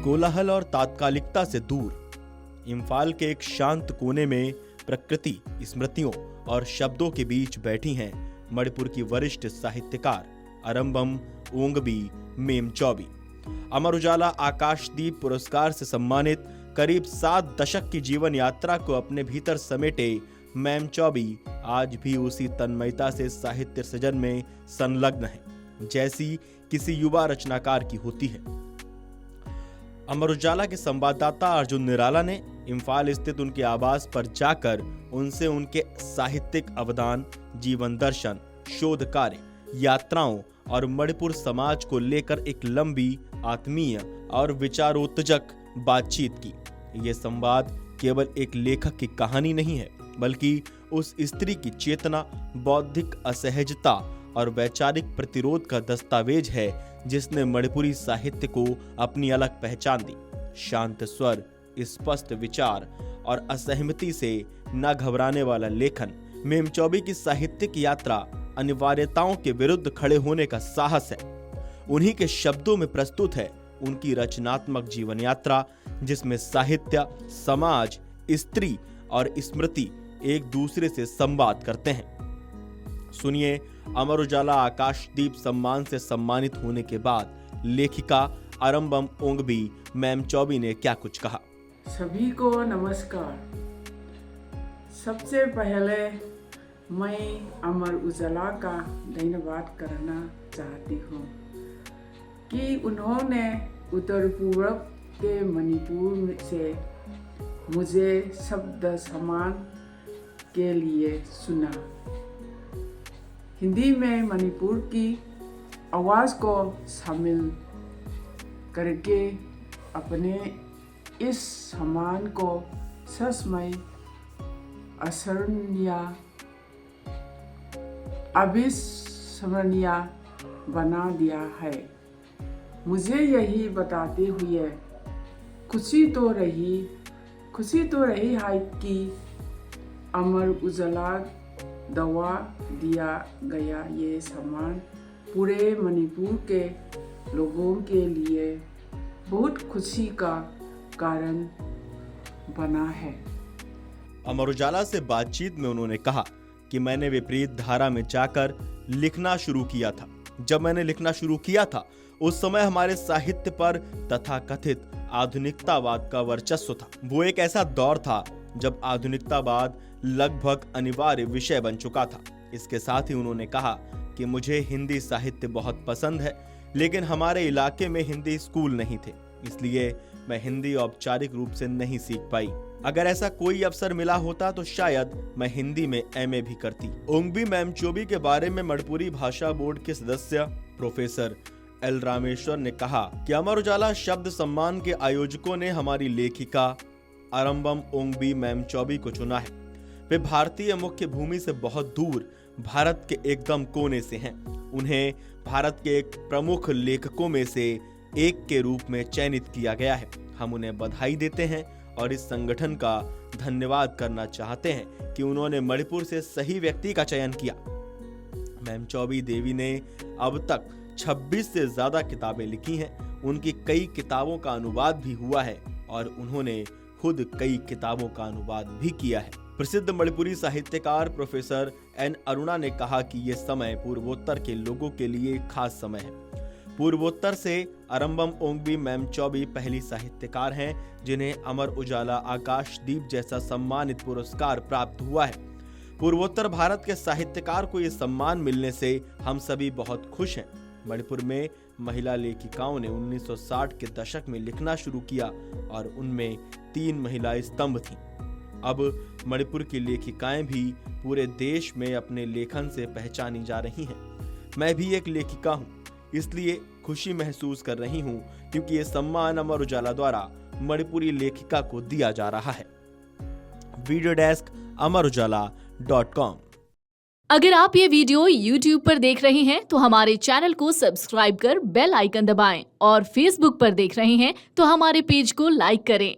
कोलाहल और तात्कालिकता से दूर इम्फाल के एक शांत कोने में प्रकृति, स्मृतियों और शब्दों के बीच बैठी हैं मणिपुर की वरिष्ठ साहित्यकार अरम्बम ओंगबी मेमचौबी। अमर उजाला आकाशदीप पुरस्कार से सम्मानित करीब 7 दशक की जीवन यात्रा को अपने भीतर समेटे मेमचौबी आज भी उसी तन्मयता से साहित्य सृजन में संलग्न है जैसी किसी युवा रचनाकार की होती है। अमर उजाला के संवाददाता अर्जुन निराला ने इम्फाल स्थित उनके आवास पर जाकर उनसे उनके साहित्यिक अवदान, जीवन दर्शन, शोध कार्य, यात्राओं और मणिपुर समाज को लेकर एक लंबी, आत्मीय और विचारोत्तेजक बातचीत की। यह संवाद केवल एक लेखक की कहानी नहीं है, बल्कि उस स्त्री की चेतना, बौद्धिक असहजता और वैचारिक प्रतिरोध का दस्तावेज है जिसने मणिपुरी साहित्य को अपनी अलग पहचान दी। शांत स्वर, स्पष्ट विचार और असहमति से न घबराने वाला लेखन, मेमचौबी की साहित्यिक यात्रा अनिवार्यताओं के विरुद्ध खड़े होने का साहस है। उन्हीं के शब्दों में प्रस्तुत है उनकी रचनात्मक जीवन यात्रा जिसमें साहित्य, समाज, स्त्री और स्मृति एक दूसरे से संवाद करते हैं। सुनिए अमर उजाला आकाशदीप सम्मान से सम्मानित होने के बाद लेखिका अरम्बम ओंगबी मेमचौबी ने क्या कुछ कहा। सभी को नमस्कार। सबसे पहले मैं अमर उजाला का धन्यवाद करना चाहती हूँ कि उन्होंने उत्तर पूर्व के मणिपुर से मुझे शब्द सम्मान के लिए चुना। हिंदी में मणिपुर की आवाज़ को शामिल करके अपने इस सम्मान को सचमय असरणीय, अविस्मरणीय बना दिया है। मुझे यही बताते हुए खुशी तो रही है कि अमर उजाला दवा दिया गया ये सम्मान पूरे मणिपुर के लोगों के लिए बहुत खुशी का कारण बना है। अमर उजाला से बातचीत में उन्होंने कहा कि मैंने विपरीत धारा में जाकर लिखना शुरू किया था। जब मैंने लिखना शुरू किया था उस समय हमारे साहित्य पर तथाकथित आधुनिकतावाद का वर्चस्व था। वो एक ऐसा दौर था जब आधुनिकतावाद लगभग अनिवार्य विषय बन चुका था। इसके साथ ही उन्होंने कहा कि मुझे हिंदी साहित्य बहुत पसंद है, लेकिन हमारे इलाके में हिंदी स्कूल नहीं थे, इसलिए मैं हिंदी औपचारिक रूप से नहीं सीख पाई। अगर ऐसा कोई अवसर मिला होता तो शायद मैं हिंदी में एमए भी करती। ओंगबी मेमचौबी के बारे में मणिपुरी भाषा बोर्ड के सदस्य प्रोफेसर एल रामेश्वर ने कहा कि अमर उजाला शब्द सम्मान के आयोजकों ने हमारी लेखिका अरम्बम ओंगबी मेमचौबी को चुना है। वे भारतीय मुख्य भूमि से बहुत दूर भारत के एकदम कोने से हैं। उन्हें भारत के एक प्रमुख लेखकों में से एक के रूप में चयनित किया गया है। हम उन्हें बधाई देते हैं और इस संगठन का धन्यवाद करना चाहते हैं कि उन्होंने मणिपुर से सही व्यक्ति का चयन किया। मेमचौबी देवी ने अब तक 26 से ज्यादा किताबें लिखी हैं। उनकी कई किताबों का अनुवाद भी हुआ है और उन्होंने खुद कई किताबों का अनुवाद भी किया है। प्रसिद्ध मणिपुरी साहित्यकार प्रोफेसर एन अरुणा ने कहा कि यह समय पूर्वोत्तर के लोगों के लिए खास समय है। पूर्वोत्तर से अरम्बम ओंगबी मेमचौबी पहली साहित्यकार हैं जिन्हें अमर उजाला आकाशदीप जैसा सम्मानित पुरस्कार प्राप्त हुआ है। पूर्वोत्तर भारत के साहित्यकार को यह सम्मान मिलने से हम सभी बहुत खुश हैं। मणिपुर में महिला लेखिकाओं ने 1960 के दशक में लिखना शुरू किया और उनमें 3 महिला स्तंभ थीं। अब मणिपुर की लेखिकाएं भी पूरे देश में अपने लेखन से पहचानी जा रही हैं। मैं भी एक लेखिका हूं, इसलिए खुशी महसूस कर रही हूं क्योंकि ये सम्मान अमर उजाला द्वारा मणिपुरी लेखिका को दिया जा रहा है। Video desk amarujala.com। अगर आप ये वीडियो YouTube पर देख रहे हैं तो हमारे चैनल को सब्सक्राइब कर बेल आइकन दबाएं और Facebook पर देख रहे हैं तो हमारे पेज को लाइक करें।